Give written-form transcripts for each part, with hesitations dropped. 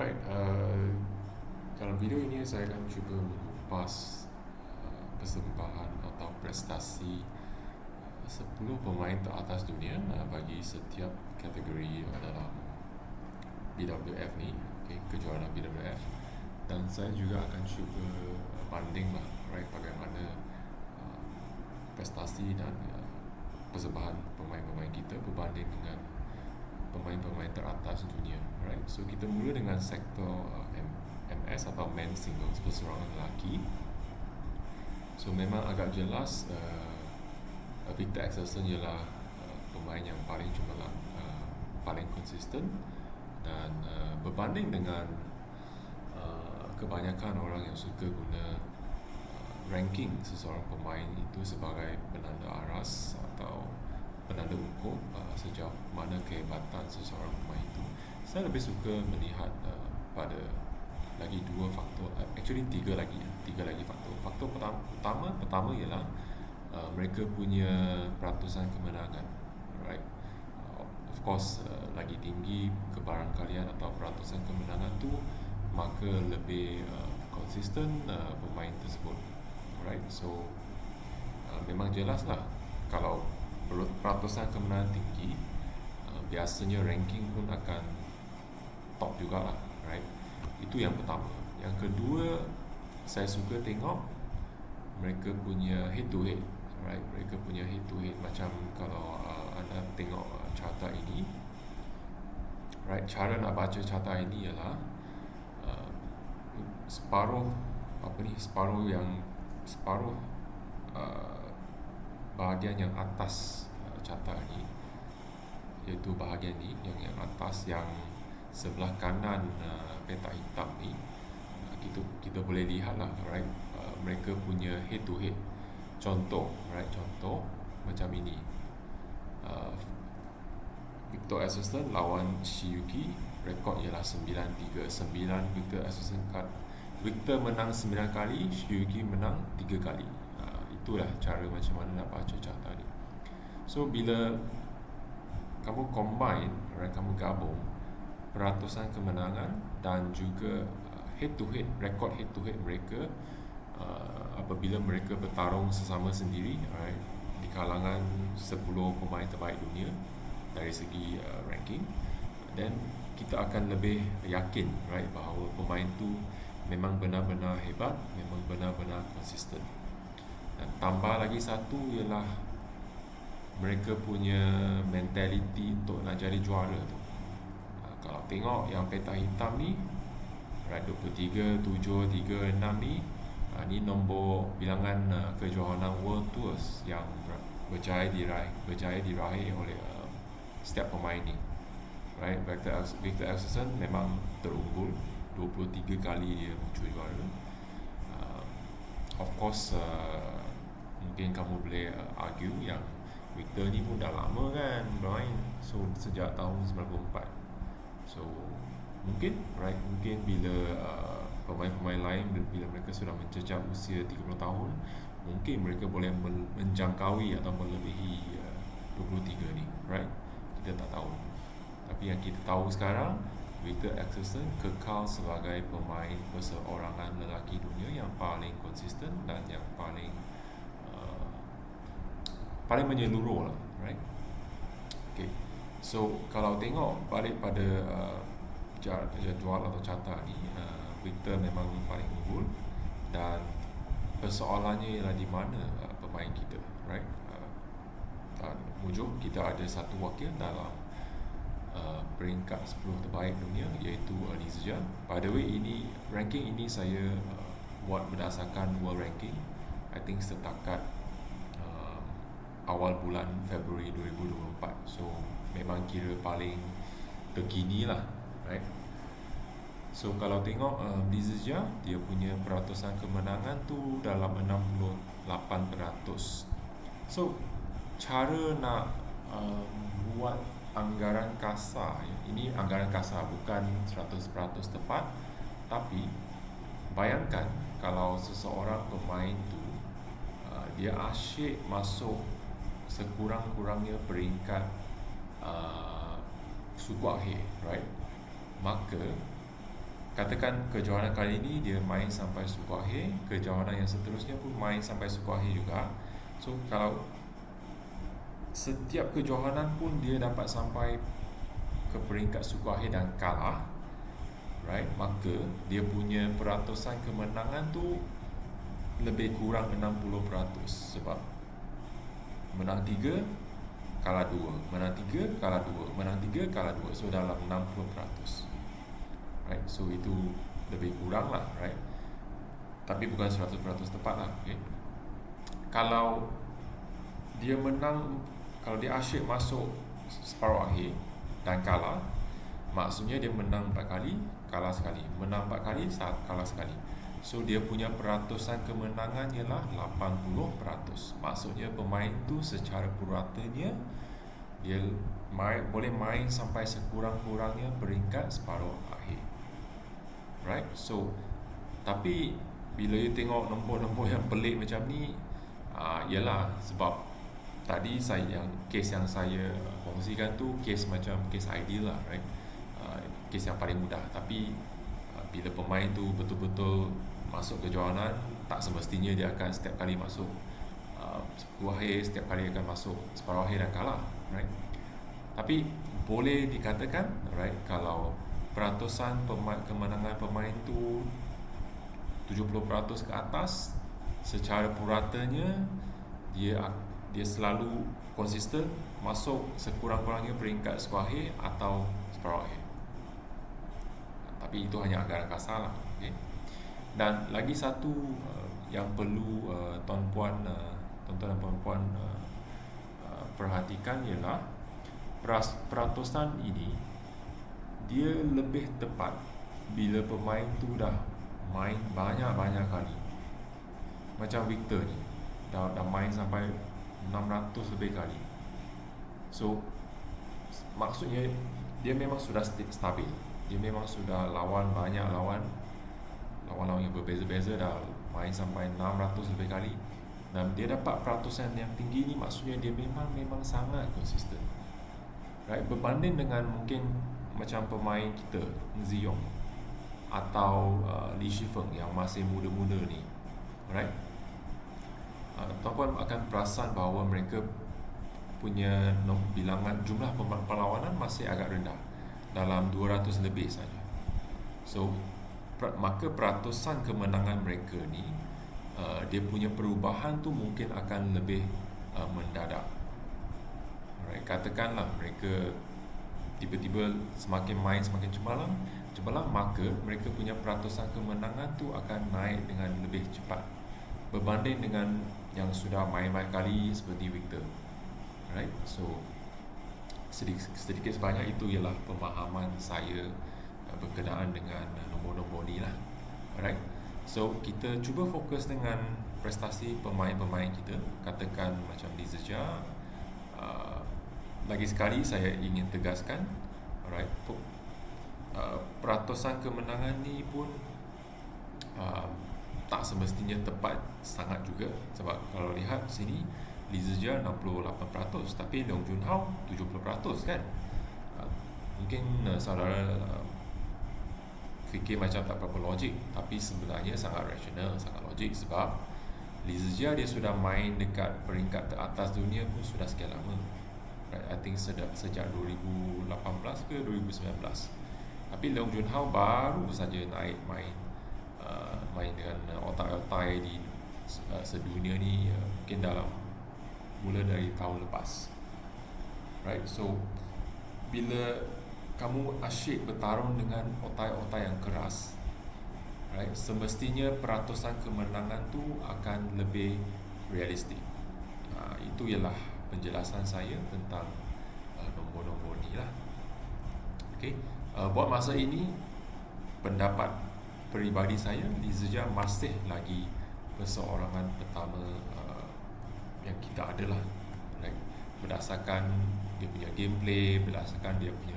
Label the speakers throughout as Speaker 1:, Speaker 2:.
Speaker 1: Alright, dalam video ini saya akan cuba mengupas persembahan atau prestasi 10 pemain teratas dunia bagi setiap kategori dalam BWF ni, kejuaraan BWF. Dan saya juga akan cuba banding lah, right, bagaimana prestasi dan persembahan pemain-pemain kita berbanding dengan pemain-pemain teratas dunia, right? So kita mula dengan sektor MS atau men singles, perseorangan lelaki. So memang agak jelas Victor Axelsen ialah pemain yang paling cemerlang, paling konsisten dan berbanding dengan kebanyakan orang yang suka guna ranking seseorang pemain itu sebagai penanda aras atau penanda ukur sejauh mana kehebatan seseorang pemain itu. Saya lebih suka melihat pada lagi dua faktor, actually tiga lagi faktor. Faktor pertama ialah mereka punya peratusan kemenangan, right? Of course, lagi tinggi kebarangkalian atau peratusan kemenangan tu, maka lebih konsisten pemain tersebut, right? So memang jelas lah kalau peratusan kemenangan tinggi, biasanya ranking pun akan top juga lah, right? Itu yang pertama. Yang kedua, saya suka tengok mereka punya head to head, right? Mereka punya head to head. Macam kalau anda tengok carta ini, right? Cara nak baca carta ini ialah separuh bahagian yang atas carta ini, iaitu bahagian ni yang atas, yang sebelah kanan peta hitam ni, kita boleh lihat lah, right? Mereka punya head to head. Contoh macam ini, Victor Axelsen lawan Shiyuki, rekod ialah 9-3. 9 Victor Axelsen Victor menang 9 kali, Shiyuki menang 3 kali. Itulah cara macam mana nak baca carta ni. So bila kamu combine, right, kamu gabung peratusan kemenangan dan juga head to head, rekod head to head mereka apabila mereka bertarung sesama sendiri, right, di kalangan 10 pemain terbaik dunia dari segi ranking, then kita akan lebih yakin, right, bahawa pemain tu memang benar-benar hebat, memang benar-benar konsisten. Dan tambah lagi satu ialah mereka punya mentality untuk nak jadi juara tu. Kalau tengok yang peta hitam ni, right, 23, 7, 3, 6 ni, ni nombor bilangan kejohanan World Tours yang berjaya diraih oleh setiap pemain ni, right? Victor Axelsen memang terunggul 23 kali dia muncul juara. Of course, mungkin kamu boleh argue yang Victor ni pun dah lama kan bermain, so sejak tahun 94. So mungkin bila pemain-pemain lain, bila mereka sudah mencecah usia 30 tahun, mungkin mereka boleh menjangkaui atau melebihi 23 ni, right? Kita tak tahu. Tapi yang kita tahu sekarang, Victor Axelsen kekal sebagai pemain perseorangan lelaki dunia yang paling konsisten dan yang paling menyeluruh lah, right? Okay. So kalau tengok balik pada jadual atau carta ni, Victor memang paling unggul, dan persoalannya ialah di mana pemain kita, right? Dan hujung kita ada satu wakil dalam peringkat 10 terbaik dunia, iaitu Nizja. By the way, ini ranking ini saya buat berdasarkan world ranking, I think setakat awal bulan Februari 2024. So memang kira paling terkini lah, right? So kalau tengok Nizja, dia punya peratusan kemenangan tu dalam 68%. So cara nak buat anggaran kasar, ini anggaran kasar, bukan 100% tepat, tapi bayangkan kalau seseorang pemain tu dia asyik masuk sekurang-kurangnya peringkat suku akhir, right? Maka katakan kejohanan kali ini dia main sampai suku akhir, kejohanan yang seterusnya pun main sampai suku akhir juga. So kalau setiap kejohanan pun dia dapat sampai ke peringkat suku akhir dan kalah, right, maka dia punya peratusan kemenangan tu lebih kurang 60%. Sebab menang 3, kalah 2, menang 3, kalah 2, menang 3, kalah 2. So dalam 60%, right. So itu lebih kurang lah, right. Tapi bukan 100% tepat lah, okay. Kalau dia menang, kalau dia asyik masuk separuh akhir dan kalah, maksudnya dia menang 4 kali, kalah sekali, menang 4 kali, kalah sekali. So dia punya peratusan kemenangan ialah 80%. Maksudnya pemain tu secara puratanya dia boleh main sampai sekurang-kurangnya peringkat separuh akhir, right. So tapi bila you tengok nombor-nombor yang pelik macam ni, ialah sebab tadi kes yang saya kongsikan tu kes macam kes ideal lah, right. Kes yang paling mudah. Tapi bila pemain tu betul-betul masuk kejohanan, tak semestinya dia akan setiap kali masuk separuh akhir, setiap kali akan masuk separuh akhir dan kalah, right. Tapi boleh dikatakan, right, kalau peratusan kemenangan pemain tu 70% ke atas, secara puratanya dia selalu konsisten masuk sekurang-kurangnya peringkat separuh akhir atau separuh akhir. Tapi itu hanya anggaran kasar lah, okay? Dan lagi satu yang perlu tuan-puan dan puan-puan perhatikan ialah peratusan ini dia lebih tepat bila pemain tu dah main banyak-banyak kali. Macam Victor ni dah main sampai 600 lebih kali. So maksudnya dia memang sudah stabil. Dia memang sudah banyak lawan yang berbeza-beza, dah main sampai 600 lebih kali, dan dia dapat peratusan yang tinggi ni, maksudnya dia memang sangat konsisten, right. Berbanding dengan mungkin macam pemain kita Ziyong atau Li Shifeng yang masih muda-muda ni, right. Tuan-puan akan perasan bahawa mereka punya bilangan jumlah perlawanan masih agak rendah, dalam 200 lebih saja. So maka peratusan kemenangan mereka ni, dia punya perubahan tu mungkin akan lebih mendadak, right. Katakanlah mereka tiba-tiba semakin main semakin cemerlang, maka mereka punya peratusan kemenangan tu akan naik dengan lebih cepat berbanding dengan yang sudah main-main kali seperti Victor, right. So sedikit sebanyak itu ialah pemahaman saya berkenaan dengan nombor-nombor ni lah, alright. So kita cuba fokus dengan prestasi pemain-pemain kita. Katakan macam Li Zijia, lagi sekali saya ingin tegaskan, alright, peratusan kemenangan ni pun tak semestinya tepat sangat juga. Sebab kalau lihat sini, Li Zijia 68%, tapi Leong Junhao 70% kan. Mungkin saudara fikir macam tak berapa logik, tapi sebenarnya sangat rasional, sangat logik. Sebab Li Zijia dia sudah main dekat peringkat teratas dunia pun sudah sekian lama, right? I think sejak 2018 ke 2019. Tapi Leong Junhao baru saja naik main dengan otak-otak di sedunia ni, mungkin mula dari tahun lepas, right. So bila kamu asyik bertarung dengan otak-otak yang keras, right, semestinya peratusan kemenangan tu akan lebih realistik. Itu ialah penjelasan saya tentang nombor-nombor ni lah. Okay. Buat masa ini, pendapat peribadi saya, Li Zijia masih lagi perseorangan pertama yang kita ada lah, right. Berdasarkan dia punya gameplay, berdasarkan dia punya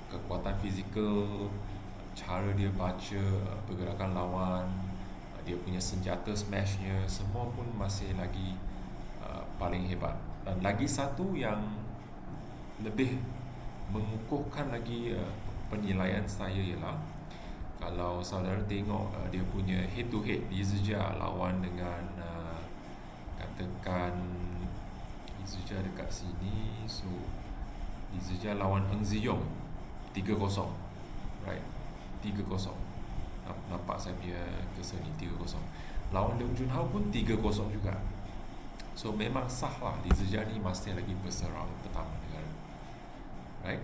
Speaker 1: kekuatan fizikal, cara dia baca pergerakan lawan, dia punya senjata smashnya, semua pun masih lagi paling hebat. Dan lagi satu yang lebih mengukuhkan lagi penilaian saya ialah kalau saudara tengok dia punya head to head Li Zijia lawan dengan katakan Li Zijia dekat sini, so Li Zijia lawan Eng Ziyong 3-0, right, 3-0. Nampak saya punya cursor ni 3-0. Lawan Leong Junhao pun 3-0 juga. So memang sah lah Li Zijia ni masih lagi berserang pertama negara, right.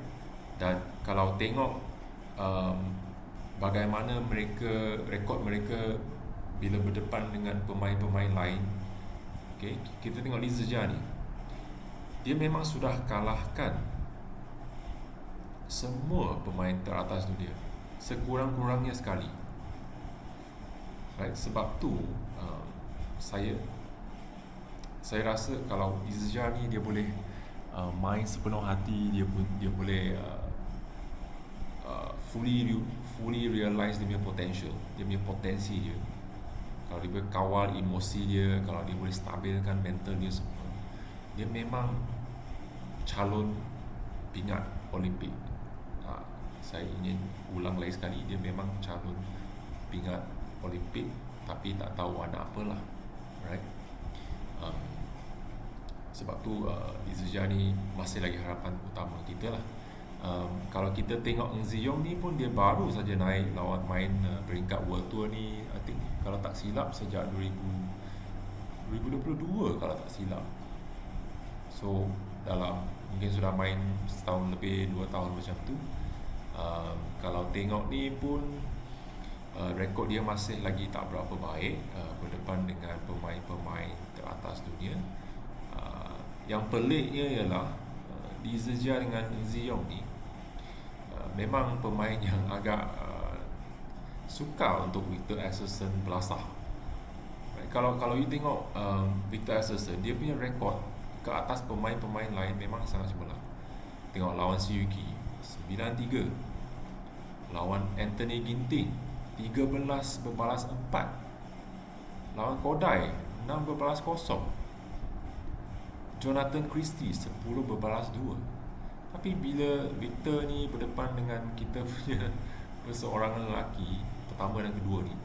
Speaker 1: Dan kalau tengok bagaimana rekod mereka bila berdepan dengan pemain-pemain lain, okay, kita tengok Li Zijia ni, dia memang sudah kalahkan semua pemain teratas dunia sekurang-kurangnya sekali, right. Sebab tu saya rasa kalau Li Zijia ni dia boleh main sepenuh hati, dia boleh fully realize dia punya potential, dia punya potensi dia. Kalau dia boleh kawal emosi dia, kalau dia boleh stabilkan mental dia semua, dia memang calon pingat Olimpik. Saya ingin ulang lagi sekali, dia memang calon pingat Olimpik, tapi tak tahu ada apalah, right. Sebab tu Li Zijia ni masih lagi harapan utama kita lah. Kalau kita tengok Eng Ziyong ni pun dia baru saja naik lawan main peringkat World Tour ni, I think kalau tak silap sejak 2022 kalau tak silap. So dalam mungkin sudah main setahun lebih, 2 tahun macam tu. Kalau tengok ni pun rekod dia masih lagi tak berapa baik berdepan dengan pemain-pemain teratas dunia. Yang peliknya ialah Li Zijia dengan Eng Ziyong ni memang pemain yang agak sukar untuk Victor Axelsen belasah. Right? Kalau you tengok Victor Axelsen, dia punya rekod ke atas pemain-pemain lain memang sangat cemerlang. Tengok lawan Si Yuki 9-3, lawan Anthony Ginting 13-4, lawan Kodai 6-0, Jonathan Christie 10-2. Tapi bila Victor ni berdepan dengan kita punya perseorangan lelaki pertama dan kedua ni,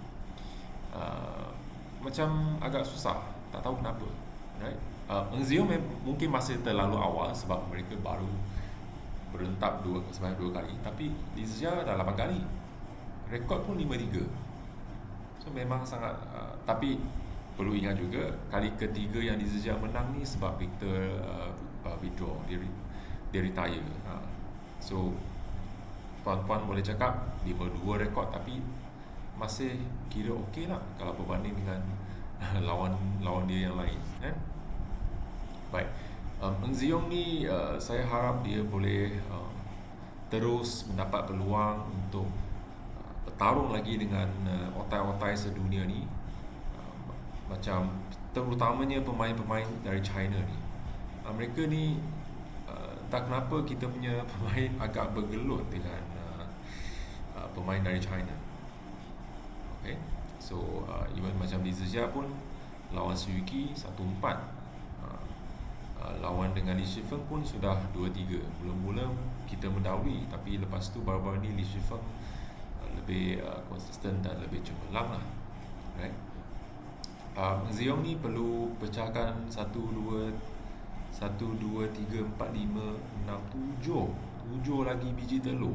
Speaker 1: macam agak susah, tak tahu kenapa, right. Eng Ziyong mungkin masih terlalu awal sebab mereka baru berentap sebanyak 2 kali, tapi Li Zijia dah 8 kali, rekod pun 5-3. So memang sangat tapi perlu ingat juga kali ketiga yang Li Zijia menang ni sebab Victor withdraw, dia retire. So puan-puan boleh cakap 5-2 rekod, tapi masih kira okey lah kalau berbanding dengan lawan dia yang lain, kan. Baik, Eng Ziyong ni saya harap dia boleh terus mendapat peluang untuk bertarung lagi dengan otai-otai sedunia ni, macam terutamanya pemain-pemain dari China ni. Mereka ni tak kenapa kita punya pemain agak bergelut dengan pemain dari China. Okay, so even macam Li Zijia pun lawan Si Yuki 1-4, lawan dengan Li Shifeng pun sudah 2-3. Mula-mula kita mendahului, tapi lepas tu baru-baru ni Li Shifeng lebih konsisten dan lebih cemerlang lah, right. Ziyong ni perlu pecahkan 1, 2, 3, 4, 5, 6, 7 lagi biji telur.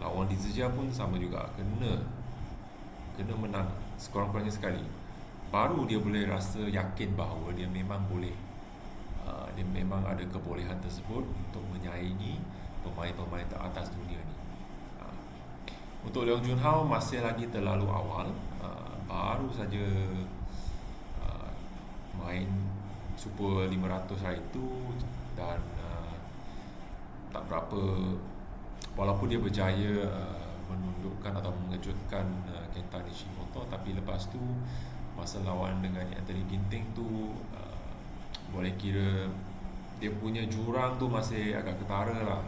Speaker 1: Lawan Li Zijia pun sama juga, kena menang sekurang-kurangnya sekali, baru dia boleh rasa yakin bahawa dia memang boleh, dia memang ada kebolehan tersebut untuk menyaingi pemain-pemain teratas dunia ni. Untuk Leong Junhao masih lagi terlalu awal, baru saja main Super 500 hari itu, dan tak berapa, walaupun dia berjaya menundukkan atau mengejutkan Kenta Nishimoto, tapi lepas tu masa lawan dengan Anthony Ginting tu boleh kira dia punya jurang tu masih agak ketara lah.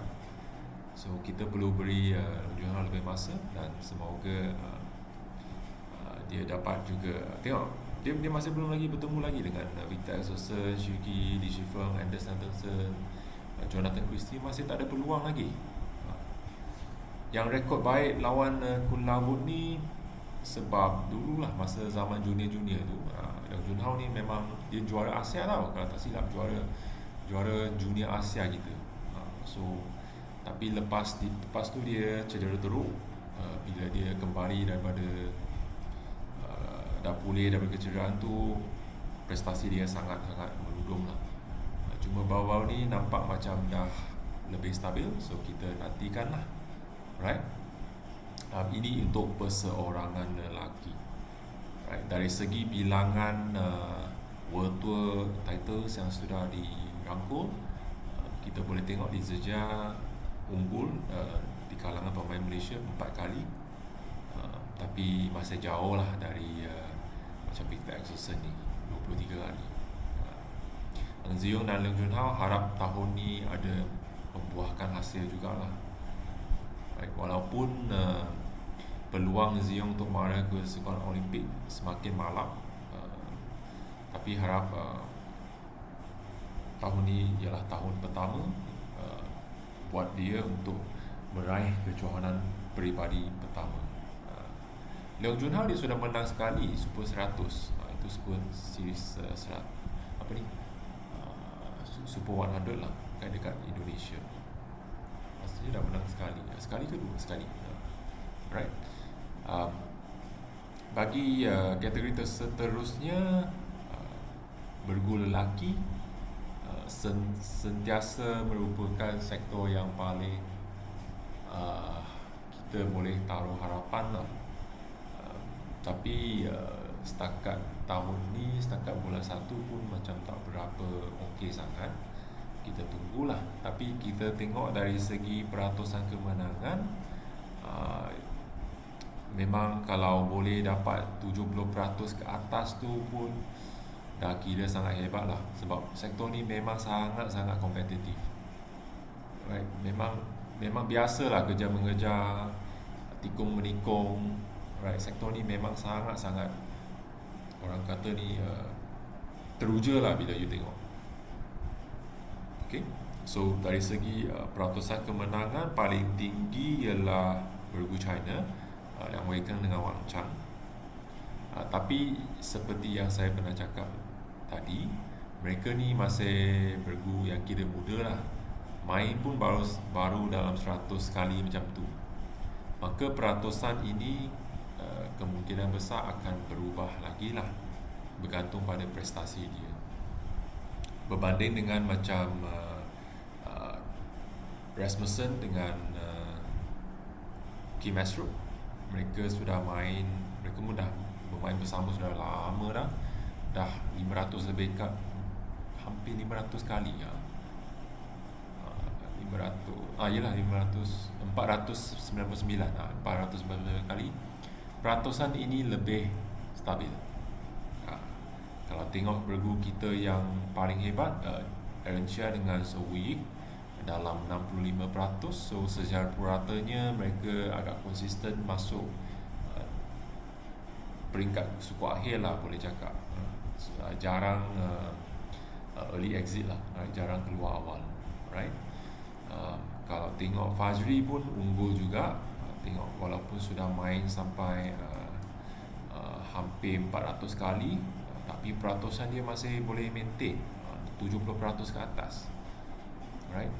Speaker 1: So kita perlu beri Junhao lebih masa, dan semoga dia dapat juga tengok dia masih belum lagi bertemu lagi dengan Victor Axelsen, Yuki, Li Shifeng, Anders Andersen, Jonathan Christie, masih tak ada peluang lagi. Yang rekod baik lawan Kun Labut ni sebab dululah masa zaman junior-junior tu, Leong Jun Hao ni memang dia juara Asia tau, kalau tak silap juara junior Asia kita. So tapi lepas tu dia cedera teruk. Bila dia kembali daripada dah pulih daripada kecederaan tu, prestasi dia sangat-sangat menudung lah. Cuma baru-baru ni nampak macam dah lebih stabil, so kita nantikan lah, right? Ini untuk perseorangan lelaki, right? Dari segi bilangan World Tour titles yang sudah dirangkul, kita boleh tengok di Zhejiang unggul di kalangan pemain Malaysia 4 kali, tapi masih jauh lah dari macam Victor Axelsen ni 23 kali. Eng Ziong dan Leong Jun Hao harap tahun ni ada membuahkan hasil jugalah. Right, walaupun peluang Ziong untuk mara ke Sukan Olimpik semakin malam, tapi harap tahun ni ialah tahun pertama buat dia untuk meraih kejohanan peribadi pertama. Leong Jun Hao dia sudah menang sekali Super 100, itu Super Series Super 100 lah dekat Indonesia. Maksudnya dah menang sekali ke dua? Sekali. Right. Bagi kategori seterusnya, bergu lelaki sentiasa merupakan sektor yang paling kita boleh taruh harapan lah. Tapi setakat tahun ni, setakat bulan 1 pun macam tak berapa okey sangat. Kita tunggulah. Tapi kita tengok dari segi peratusan kemenangan, memang kalau boleh dapat 70% ke atas tu pun dah kira sangat hebat lah. Sebab sektor ni memang sangat-sangat kompetitif, right? Memang biasalah kejar mengejar, tikung menikung, right? Sektor ni memang sangat-sangat, orang kata ni teruja lah bila you tengok. Okay, so dari segi peratusan kemenangan paling tinggi ialah bergu China, yang Wei Keng dengan Wang Chang. Tapi seperti yang saya pernah cakap tadi, mereka ni masih bergu yang kira muda lah. Main pun baru dalam 100 kali macam tu. Maka peratusan ini kemungkinan besar akan berubah lagi lah, bergantung pada prestasi dia. Berbanding dengan macam Rasmussen dengan Kim Asrup, mereka pun dah bermain bersama sudah lama dah 500 lebih hampir 500 kali ya. 499 kali. Peratusan ini lebih stabil. Kalau tengok bergu kita yang paling hebat, Aaron Chia dengan So Wee dalam 65%, so secara puratanya mereka agak konsisten masuk peringkat suku akhir lah, boleh cakap. Jarang early exit lah, right? Jarang keluar awal, right? Kalau tengok Fajri pun unggul juga. Tengok walaupun sudah main sampai hampir 400 kali, tapi peratusan dia masih boleh maintain 70% ke atas, right?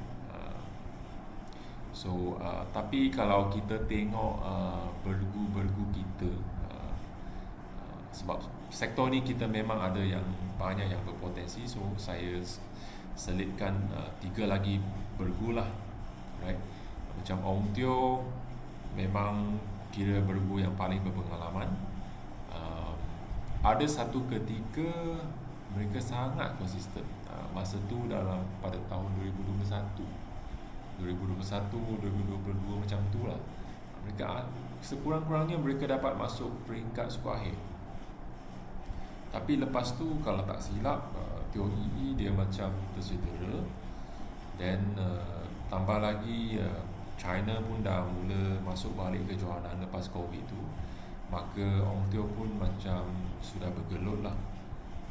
Speaker 1: So tapi kalau kita tengok bergu kita, sebab sektor ni kita memang ada yang banyak yang berpotensi, so saya selitkan 3 lagi bergu lah, right? Macam Ong Teo memang kira bergu yang paling berpengalaman. Ada satu ketika mereka sangat konsisten. Masa tu pada tahun 2021, 2022 macam tu lah. Mereka sekurang-kurangnya mereka dapat masuk peringkat suku akhir. Tapi lepas tu kalau tak silap, Teo Yi dia macam tercedera. Dan tambah lagi China pun dah mula masuk balik kejohanan lepas Covid tu. Maka Ong Teo pun macam sudah bergelut lah,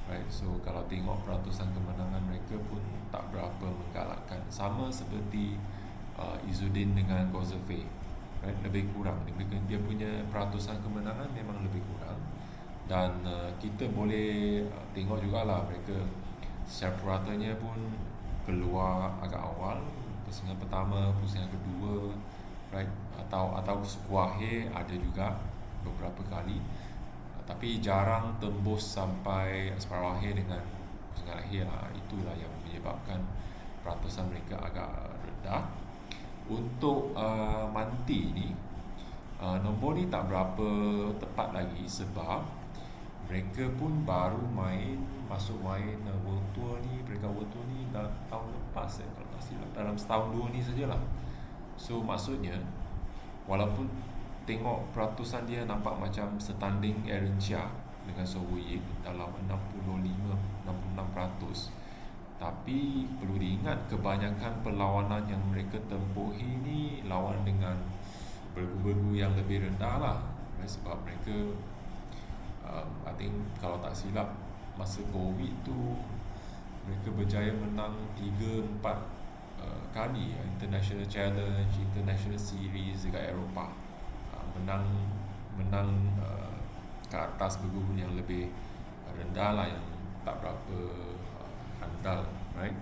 Speaker 1: right? So kalau tengok peratusan kemenangan mereka pun tak berapa menggalakkan. Sama seperti Izzuddin dengan Gozerfei, right? Lebih kurang. Dia punya peratusan kemenangan memang lebih kurang. Dan kita boleh tengok jugalah mereka secara puratanya pun keluar agak awal, pusingan pertama, pusingan kedua, right? Atau suku akhir ada juga beberapa kali, tapi jarang tembus sampai separuh akhir dengan pusingan akhir lah. Itulah yang menyebabkan peratusan mereka agak rendah. Untuk Manti ni, nombor ni tak berapa tepat lagi sebab mereka pun baru masuk main World Tour ni, peringkat World Tour ni dah tahun lepas kalau tak silap, dalam setahun dua ni sajalah. So maksudnya walaupun tengok peratusan dia nampak macam setanding Aaron Chia dengan So Woo-yik dalam 65-66%, tapi perlu diingat kebanyakan perlawanan yang mereka tempuhi ni lawan dengan bergu-bergu yang lebih rendah lah, sebab mereka I think kalau tak silap masa Covid tu mereka berjaya menang 3-4 kali International Challenge, International Series dekat Eropah. Menang ke atas bergu yang lebih rendah lah, yang tak berapa handal, right?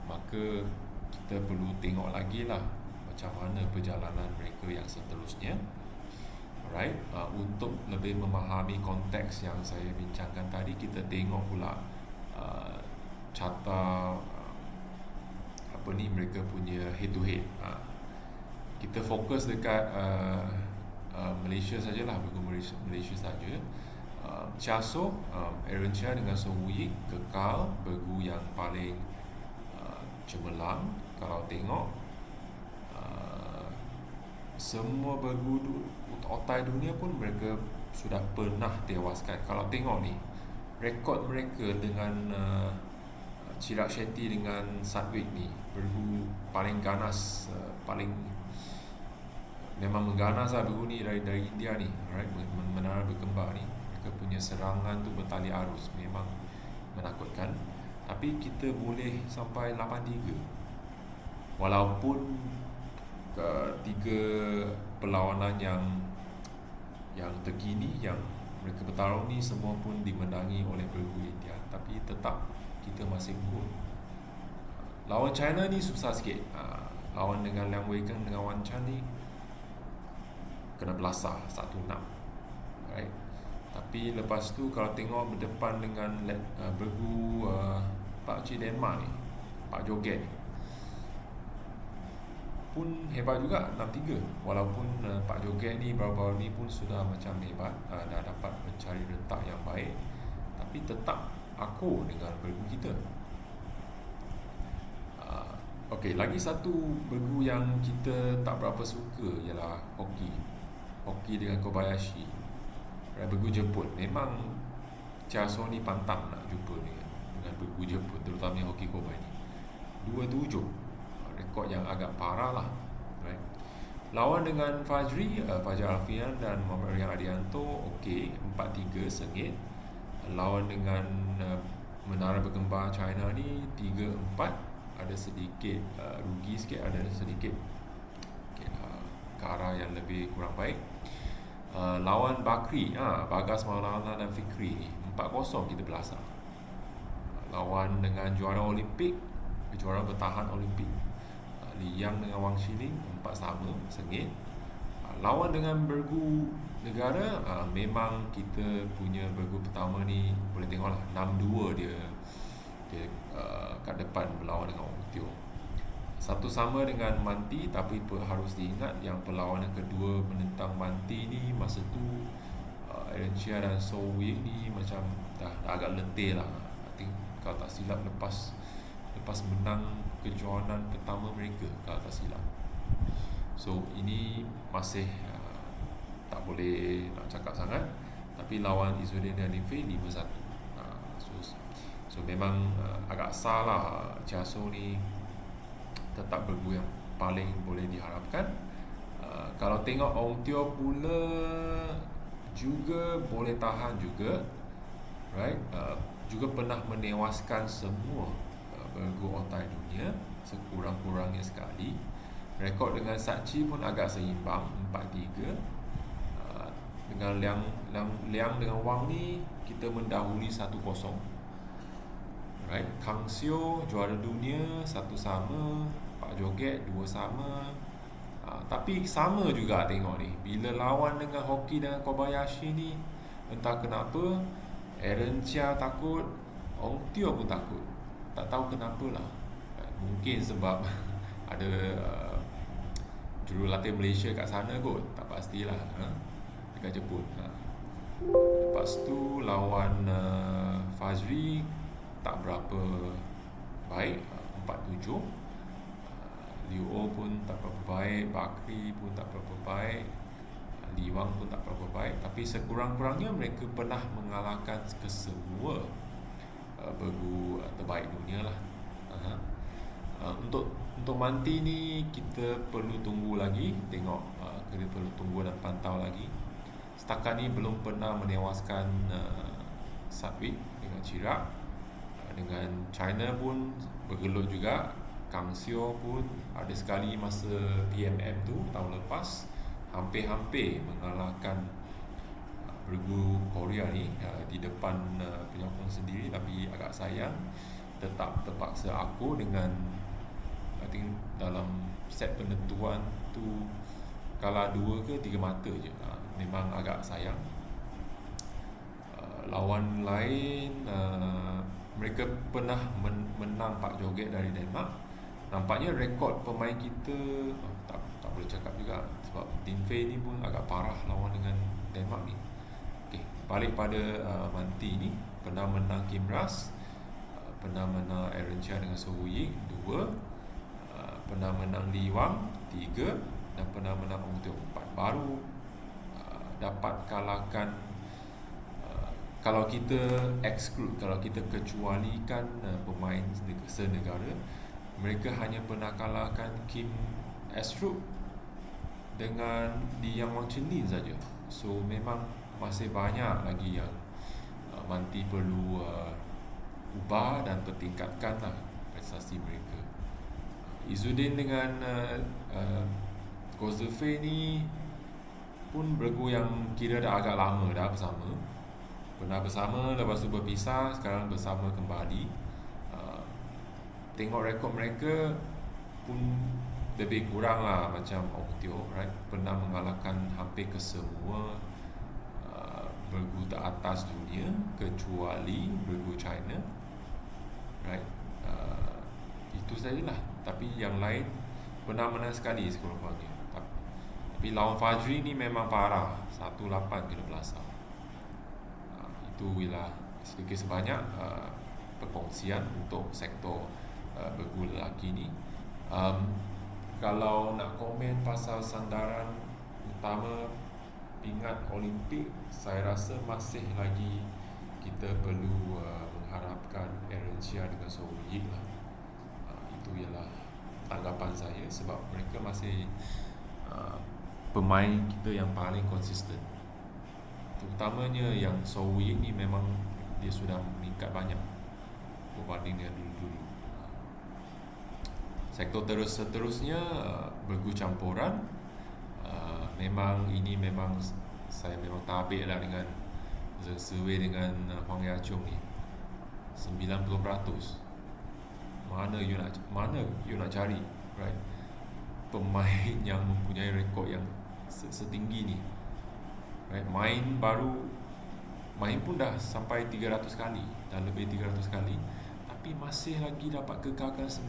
Speaker 1: Maka kita perlu tengok lagi lah macam mana perjalanan mereka yang seterusnya, right? Untuk lebih memahami konteks yang saya bincangkan tadi, kita tengok pula carta mereka punya head to head. Kita fokus dekat Malaysia sajalah, bergu Malaysia saja. Chia So, Aaron Chia dengan So Woo-yik kekal bergu yang paling cemerlang. Kalau tengok semua bergu otai dunia pun mereka sudah pernah tewaskan. Kalau tengok ni rekod mereka dengan Chirag Shetty dengan Sadwick ni, bergu paling ganas, paling memang mengganas lah bergu ni dari India ni, right? Menara berkembar ni, mereka punya serangan tu bertali arus memang menakutkan. Tapi kita boleh sampai 8-3 walaupun tiga perlawanan yang terkini yang mereka bertarung ni semua pun dimenangi oleh bergu India, tapi tetap kita masih unggul. Lawan China ni susah sikit. Lawan dengan Liang Weikeng dengan Wan Chan ni kena belasah 1-6, right? Tapi lepas tu kalau tengok berdepan dengan bergu Pak Cik Denmark ni, Pak Joget ni pun hebat juga, 6-3. Walaupun Pak Joget ni baru-baru ni pun sudah macam hebat, dah dapat mencari rentak yang baik, tapi tetap akur dengan bergu kita. Okey, lagi satu bergu yang kita tak berapa suka ialah hoki dengan Kobayashi, bergu Jepun. Memang Chia So ni pantang nak jumpa dengan bergu Jepun, terutama hoki Kobai ni. 2-7, rekod yang agak parah lah, right? Lawan dengan Fajar Alfian dan Muhammad Rian Adianto, okey, 4-3 sengit. Lawan dengan Menara Berkembar China ni 3-4, ada sedikit rugi sikit, ada sedikit ke arah yang lebih kurang baik. Lawan Bakri, Bagas Maulana dan Fikri ni 4-0 kita belasah. Lawan dengan juara Olimpik, juara bertahan Olimpik, Li Yang dengan Wang Xiling 4-sama sengit. Lawan dengan bergu negara, memang kita punya bergu pertama ni boleh tengoklah 6-2 dia kat depan berlawan dengan Ong Tio. 1-sama dengan Manti, tapi harus diingat yang perlawanan kedua menentang Manti ni masa tu Aaron Chia dan So Woo-yik ni macam dah agak letih lah. I think kalau tak silap lepas menang kejohanan pertama mereka, kalau tak silap. So ini masih tak boleh nak cakap sangat, tapi lawan Izzuddin dan Life 5-1. So memang agak salah Chia So ni tetap bergu yang paling boleh diharapkan. Kalau tengok Ong Tio pula juga boleh tahan juga, right? Juga pernah menewaskan semua bergu otai dunia sekurang-kurangnya sekali, Rekod dengan Sachi pun agak seimbang 4-3. Dengan Liang dengan Wang ni kita mendahului 1-0. Right, Kang Seo juara dunia 1 sama, Pak Joget 2 sama. Tapi sama juga tengok ni, bila lawan dengan hoki dengan Kobayashi ni, entah kenapa Aaron Chia takut, Ong Teo pun takut. Tak tahu kenapalah. Mungkin sebab ada jurulatih Malaysia kat sana kot, tak pastilah. Dekat Jepun. Lepas tu lawan Fajri tak berapa baik, 4-7. Liu O pun tak berapa baik, Bakri pun tak berapa baik, Li Wang pun tak berapa baik. Tapi sekurang-kurangnya mereka pernah mengalahkan kesemua bergu terbaik dunia lah. Untuk Manti ni kita perlu tunggu lagi, tengok, kita perlu tunggu dan pantau lagi. Setakat ni belum pernah menewaskan Satwik dengan Chirac. Dengan China pun bergelut juga. Kang Seo pun ada sekali masa PMM tu tahun lepas hampir-hampir mengalahkan bergu Korea ni di depan penyokong sendiri, tapi agak sayang tetap terpaksa aku dengan I think dalam set penentuan tu kalah 2 ke 3 mata je. Memang agak sayang. Lawan lain mereka pernah menang Pak Joget dari Denmark. Nampaknya rekod pemain kita tak boleh cakap juga, sebab Tin Fei ni pun agak parah lawan dengan Denmark ni. Okay, balik pada Manti ni, pernah menang Kim Ras, pernah menang Aaron Chia dengan So Ying 2, pernah menang Li Wang 3, dan pernah menang Ong Teo 4. Baru dapat kalahkan, kalau kita exclude, kalau kita kecualikan pemain senegara, mereka hanya pernah kalahkan Kim Astrup dengan Li Yang Wang Chenlin saja. So memang masih banyak lagi yang Manti perlu ubah dan pertingkatkan lah prestasi mereka. Izzuddin dengan Ko Zi Fei ni pun bergu yang kira dah agak lama dah bersama. Pernah bersama, lepas tu berpisah, sekarang bersama kembali. Tengok rekod mereka pun lebih kurang lah macam Ong Teo, right? Pernah mengalahkan hampir kesemua bergu teratas dunia kecuali bergu China, right? Itu sajalah. Tapi yang lain pernah menang sekali sekurang-kurangnya. Tapi lawan Fajri ni memang parah, 1-8 kena belasah. Itu ialah sedikit sebanyak perkongsian untuk sektor bergu lelaki ni. Kalau nak komen pasal sandaran utama pingat Olimpik, saya rasa masih lagi kita perlu mengharapkan Aaron Chia dengan So Ying lah. Itu ialah tanggapan saya, sebab mereka masih pemain kita yang paling konsisten. Terutamanya yang So Ying ni memang dia sudah meningkat banyak berbanding dengan dulu-dulu. Sektor seterusnya bergu campuran. Memang ini memang saya memang tabik lah dengan Zheng Siwei dengan Huang Yachong ni. 90%. Mana you nak cari, right? Pemain yang mempunyai rekod yang setinggi ni, right? Main pun dah sampai 300 kali, dah lebih 300 kali, tapi masih lagi dapat kekalkan 90%.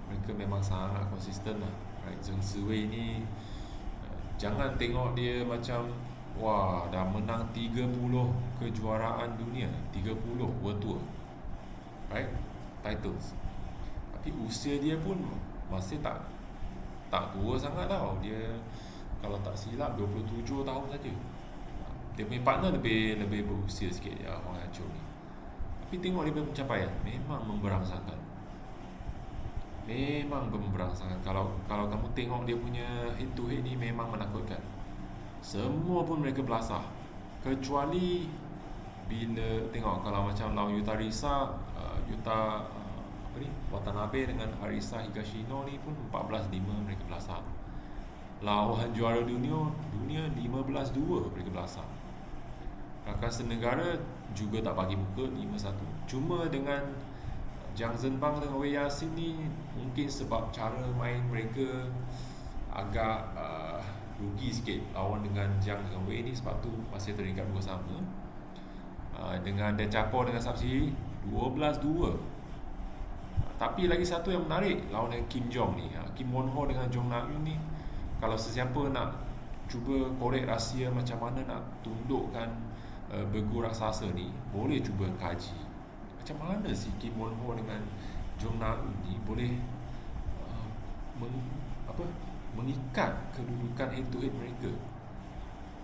Speaker 1: Mereka memang sangat konsisten lah, right? Zheng Siwei ni jangan tengok dia macam wah dah menang 30 kejuaraan dunia, 30 World Tour, right? Titles. Tapi usia dia pun masih tak tua sangat tau. Dia kalau tak silap 27 tahun saja. Dia punya partner lebih berusia sikit ya, Huang Yachong ni. Tapi tengok dia punya pencapaian, memang memberangsangkan. Kalau kamu tengok dia punya head to head ni memang menakutkan. Semua pun mereka belasah, kecuali bila tengok kalau macam lawan Yuta Risa, Yuta Watanabe dengan Arisa Higashino ni pun 14-5 mereka belasah. Lawan juara dunia 15-2 mereka belasah. Rakan senegara juga tak bagi muka 5-1. Cuma dengan Jiang Zhenbang dengan Wei Yasin ni mungkin sebab cara main mereka agak rugi sikit lawan dengan Jiang dengan Wei ni, sebab tu masih terikat 2-2. Dengan Dan Chapo dengan Subsidi 12-2. Tapi lagi satu yang menarik lawan dengan Kim Jong ni, Kim Won Ho dengan Jong Nak Yun ni, kalau sesiapa nak cuba korek rahsia macam mana nak tundukkan Bergu raksasa ni, boleh cuba kaji macam mana si Kim Won Ho dengan Jong Nak Yun ni boleh mengikat kedudukan head to head mereka.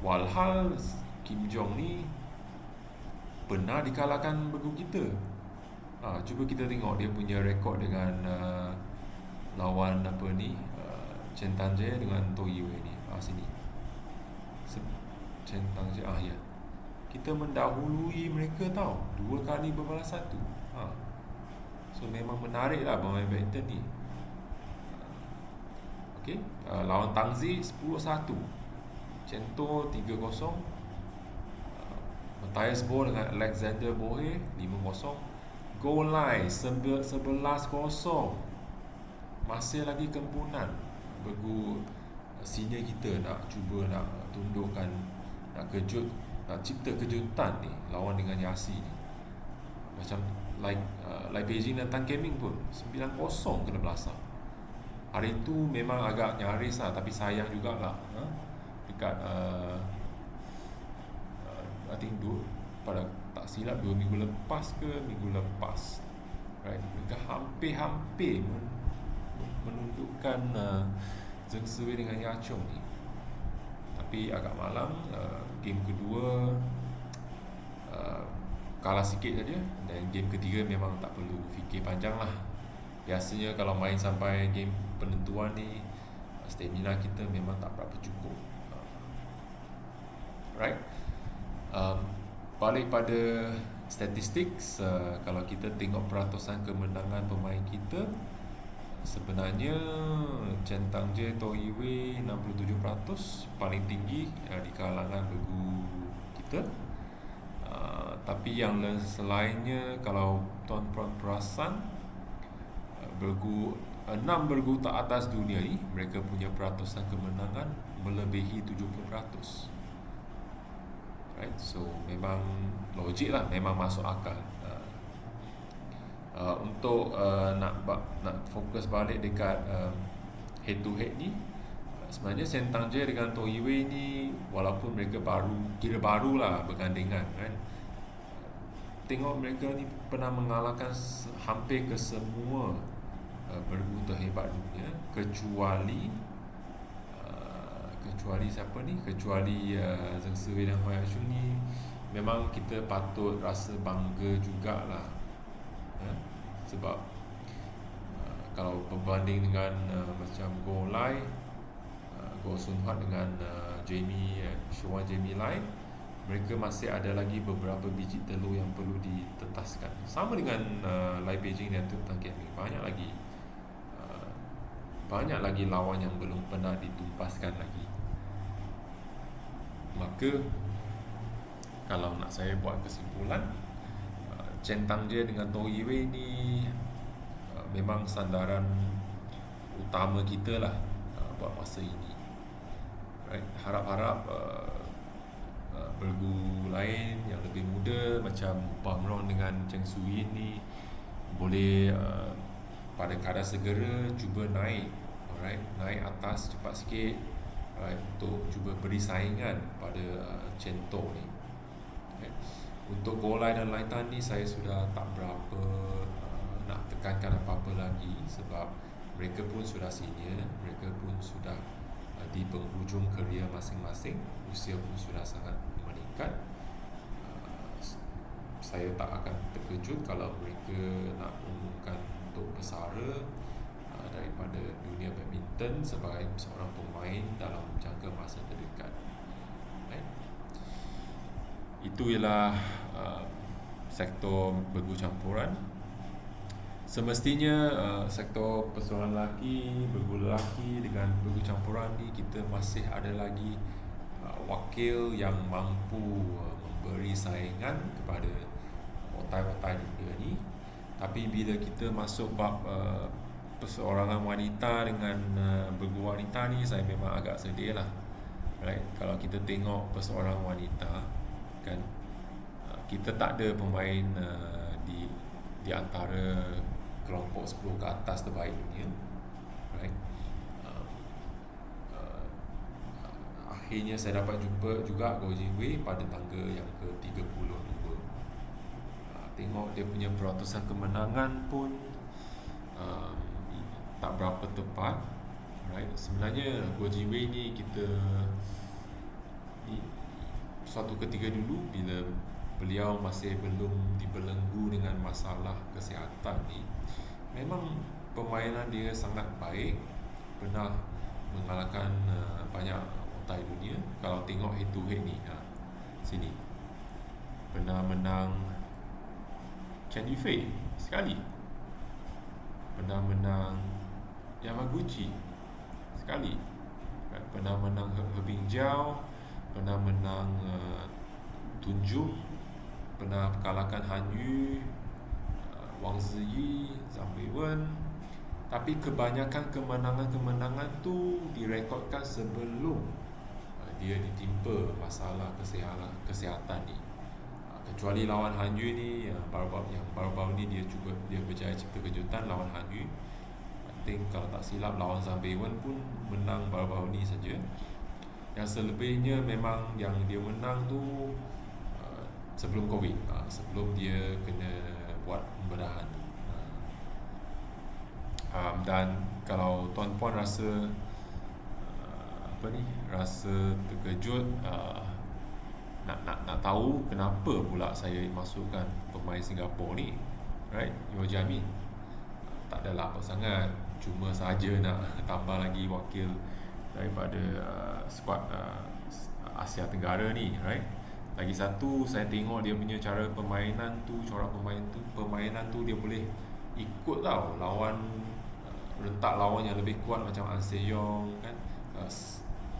Speaker 1: Walhal Kim Jong ni pernah dikalahkan Bergu kita. Cuba kita tengok dia punya rekod dengan lawan Chen Tangje dengan To Yiwei ni. Sini Chen Tangje, ya, kita mendahului mereka tau, 2 kali berbalas 1. So memang menarik lah bermain badminton ni. Okay, lawan Tangzi 10-1, Cento 3-0, Matthias Bo dengan Alexander Bohe 5-0, goal line 11-0. Masih lagi kempunan Bergu senior kita nak cuba nak tundukkan, nak cipta kejutan ni lawan dengan Yasi ni. Macam Lai Beijing dan Tan Keming pun 9-0 kena belasah. Hari tu memang agak nyaris lah, tapi sayang jugalah dekat I think pada tak silap 2 minggu lepas ke minggu lepas, right, mereka hampir menundukkan Zheng Siwei dengan Ya Chong ni. Tapi agak malam, game kedua kalah sikit saja, dan game ketiga memang tak perlu fikir panjang lah. Biasanya kalau main sampai game penentuan ni, stamina kita memang tak berapa cukup. Right, balik pada statistik, kalau kita tengok peratusan kemenangan pemain kita, sebenarnya Chen Tangje, To Yiwei 67%, paling tinggi di kalangan Bergu kita. Tapi yang selainnya, kalau tuan-tuan perasan, Bergu 6 bergu tak atas dunia ni, mereka punya peratusan kemenangan melebihi 70%. Right, so memang logik lah, memang masuk akal. Untuk nak fokus balik dekat head to head ni, sebenarnya Chen Tangje dengan To Yiwei ni, walaupun mereka kira baru lah bergandingan kan, tengok mereka ni pernah mengalahkan hampir ke semua bergu terhebat dunia, kecuali siapa ni, kecuali Zheng Siwei dan Hua Yashun ni. Memang kita patut rasa bangga jugalah, sebab kalau berbanding dengan macam Go Lai, Go Sun Huat dengan Jamie Lai, mereka masih ada lagi beberapa biji telur yang perlu ditetaskan. Sama dengan Lai Beijing dan Tan Keming, banyak lagi lawan yang belum pernah ditumpaskan lagi. Maka kalau nak saya buat kesimpulan, Chen Tangje dengan To Yiwei ni memang sandaran utama kita lah buat masa ini. Right, harap-harap bergu lain yang lebih muda macam Pamron dengan Cheng Su-yin ni boleh pada kadar segera cuba naik atas cepat sikit, untuk cuba beri saingan pada Cento ni. Untuk Go Lai dan Laitan ni, saya sudah tak berapa nak tekankan apa-apa lagi, sebab mereka pun sudah senior, mereka pun sudah di penghujung kerjaya masing-masing, usia pun sudah sangat meningkat. Saya tak akan terkejut kalau mereka nak umumkan untuk bersara daripada dunia badminton sebagai seorang pemain dalam jangka masa terdekat. Itu ialah sektor bergu campuran. Semestinya sektor persoalan lelaki, bergula lelaki dengan bergula campuran ni kita masih ada lagi wakil yang mampu memberi saingan kepada otai-otai dunia ni. Tapi bila kita masuk bab perseorangan wanita dengan bergula wanita ni, saya memang agak sedih lah. Right? Kalau kita tengok perseorangan wanita kan, kita tak ada pemain di antara kelompok 10 ke atas terbaik dunia, right? Akhirnya saya dapat jumpa juga Goh Jin Wei pada tangga yang ke-32. Tengok dia punya peratusan kemenangan pun tak berapa tepat, right? Sebenarnya Goh Jin Wei ni suatu ketika dulu bila beliau masih belum dibelenggu dengan masalah kesihatan ni, memang permainan dia sangat baik, pernah mengalahkan banyak otai dunia. Kalau tengok head to head ni, sini pernah menang Chen Yufei sekali, pernah menang Yamaguchi sekali, pernah menang He Bingjiao, pernah menang Tun Jung, pernah kalahkan Han Yu, Wang Ziyi, Zhang Weiwen. Tapi kebanyakan kemenangan-kemenangan tu direkodkan sebelum dia ditimpa masalah kesihatan ni. Kecuali lawan Han Yu ni, yang baru-baru ni dia berjaya cipta kejutan lawan Han Yu. I think kalau tak silap lawan Zhang Weiwen pun menang baru-baru ni saja. Yang selebihnya memang yang dia menang tu sebelum Covid, sebelum dia kena buat pembedahan. Dan kalau tuan-puan rasa rasa terkejut, nak tahu kenapa pula saya masukkan pemain Singapura ni, right? Yeo Jia Min, tak adalah apa sangat, cuma saja nak tambah lagi wakil daripada skuad Asia Tenggara ni, right? Lagi satu, saya tengok dia punya cara permainan tu, corak permainan tu dia boleh ikut tau lawan, rentak lawan yang lebih kuat macam An Se-yong kan,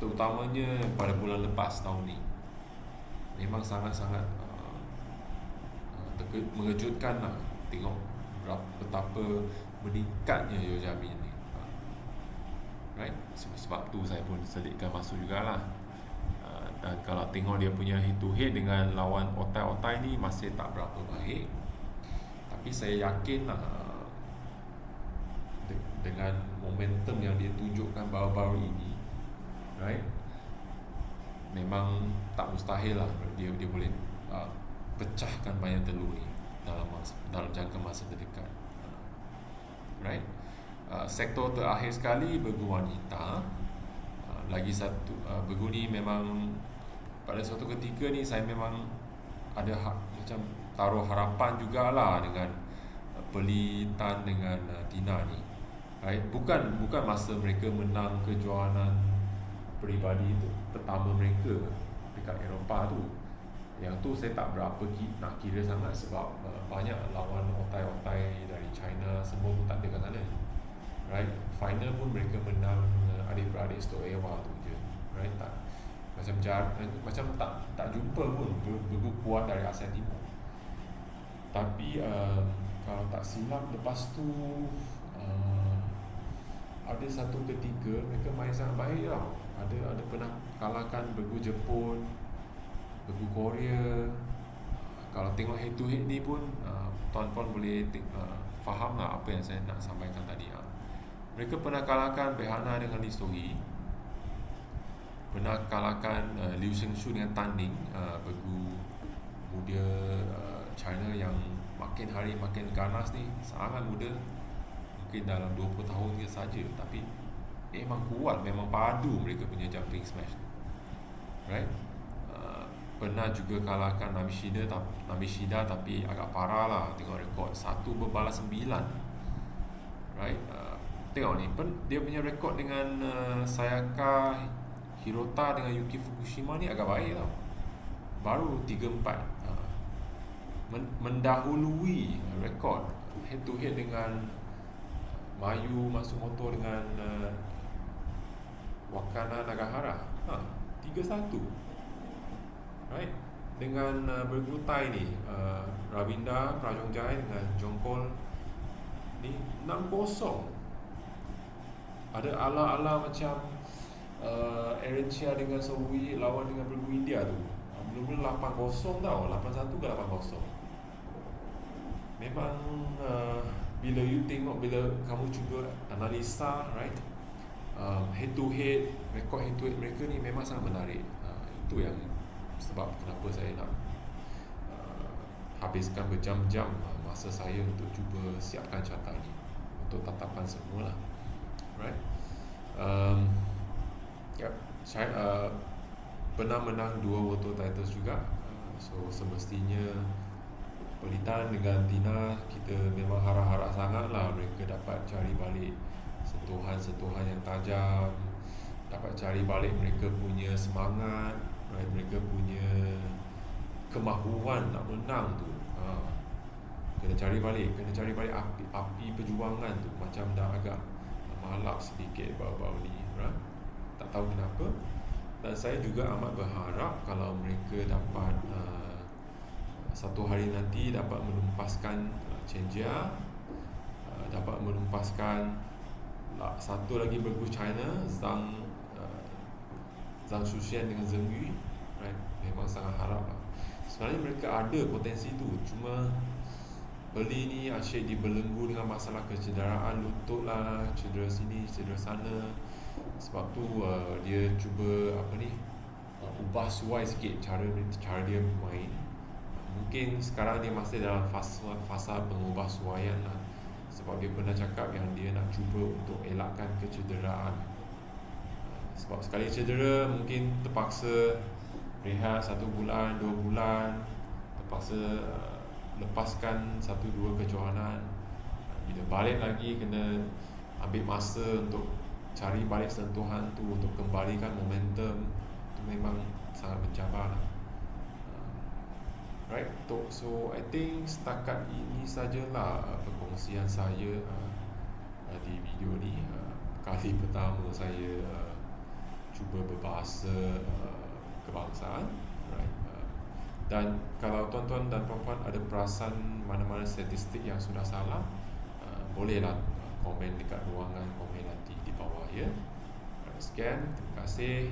Speaker 1: terutamanya pada bulan lepas tahun ni. Memang sangat-sangat mengejutkan lah tengok betapa meningkatnya Yeo Jia Min ni, right? Sebab tu saya pun selitkan masuk jugalah. Dan kalau tengok dia punya head to head dengan lawan otai-otai ni masih tak berapa baik, tapi saya yakin dengan momentum yang dia tunjukkan baru-baru ini, right, memang tak mustahil lah dia boleh pecahkan banyak telur ni dalam jangka masa terdekat, right. Sektor terakhir sekali bergu wanita. Lagi satu, bergu ni memang pada suatu ketika ni saya memang ada macam taruh harapan jugalah dengan Pearly Tan dengan Tina ni, right? Bukan masa mereka menang kejohanan peribadi tu pertama mereka dekat Eropah tu. Yang tu saya tak berapa nak kira sangat sebab banyak lawan otai-otai dari China semua pun tak ada kat sana, right? Final pun mereka menang adik-beradik Stoewa tu je, right? Macam tak jumpa pun bergu kuat dari Asia Timur. Tapi kalau tak silap lepas tu ada satu ketika mereka main sangat baik tau. Ada pernah kalahkan bergu Jepun, bergu Korea. Kalau tengok head to head ni pun tuan-puan boleh faham lah apa yang saya nak sampaikan tadi. Mereka pernah kalahkan Behana dengan Lee So-hee, pernah kalahkan Liu Shengshu dengan Tan Ning, bergu muda China yang makin hari makin ganas ni, sangat muda, mungkin dalam 20 tahun ke saja, tapi memang kuat, memang padu mereka punya jumping smash, right. Pernah juga kalahkan Namishida tapi agak parah lah, tengok rekod 1/9, right. Tengok ni dia punya rekod dengan Sayaka Hirota dengan Yuki Fukushima ni agak baik tau, baru 3-4, mendahului rekod head to head dengan Mayu Matsumoto dengan Wakana Nagahara. 3-1. Right? Dengan bergelutai ni, Ravinda Prajongjai dengan Jongkol ni 6-0. Ada ala-ala macam Aaron Chia dengan Sohui lawan dengan Bergu India tu. Belum-belum 8-0 tau, 8-1 ke 8-0. Memang bila you tengok, bila kamu cuba analisa, right, head to head, rekod head to head mereka ni memang sangat menarik. Itu yang sebab kenapa saya nak habiskan berjam-jam masa saya untuk cuba siapkan carta ni untuk tatapan semua lah. Right. Saya pernah menang 2 World Titles juga. So semestinya Pelitang dengan Tina, kita memang harap-harap sangat lah mereka dapat cari balik sentuhan-sentuhan yang tajam, dapat cari balik mereka punya semangat, right? Mereka punya kemahuan nak menang tu. Kena cari balik api perjuangan tu. Macam dah agak malap sedikit baru-baru ni, right? Tak tahu kenapa. Dan saya juga amat berharap kalau mereka dapat satu hari nanti dapat melumpaskan Chen Jia, dapat melumpaskan satu lagi bergu China, Zhang Shuxian dengan Zheng Yu, right? Memang sangat harap lah. Sebenarnya mereka ada potensi tu, cuma beli ni asyik dibelenggu dengan masalah kecederaan lutut lah, cedera sini, cedera sana. Sebab tu dia cuba ubah suai sikit cara dia main. Mungkin sekarang dia masih dalam fasa pengubah suaian lah. Sebab dia pernah cakap yang dia nak cuba untuk elakkan kecederaan. Sebab sekali cedera mungkin terpaksa rehat 1 bulan, 2 bulan, terpaksa lepaskan 1-2 kejohanan. Bila balik lagi kena ambil masa untuk cari balik sentuhan tu, untuk kembalikan momentum. Itu memang sangat mencabar lah. Right, so I think setakat ini sajalah perkongsian saya di video ni. Kali pertama saya cuba berbahasa kebangsaan, right? Dan kalau tuan-tuan dan puan-puan ada perasan mana-mana statistik yang sudah salah, bolehlah komen dekat ruangan komen nanti di bawah ya. Sekian, terima kasih.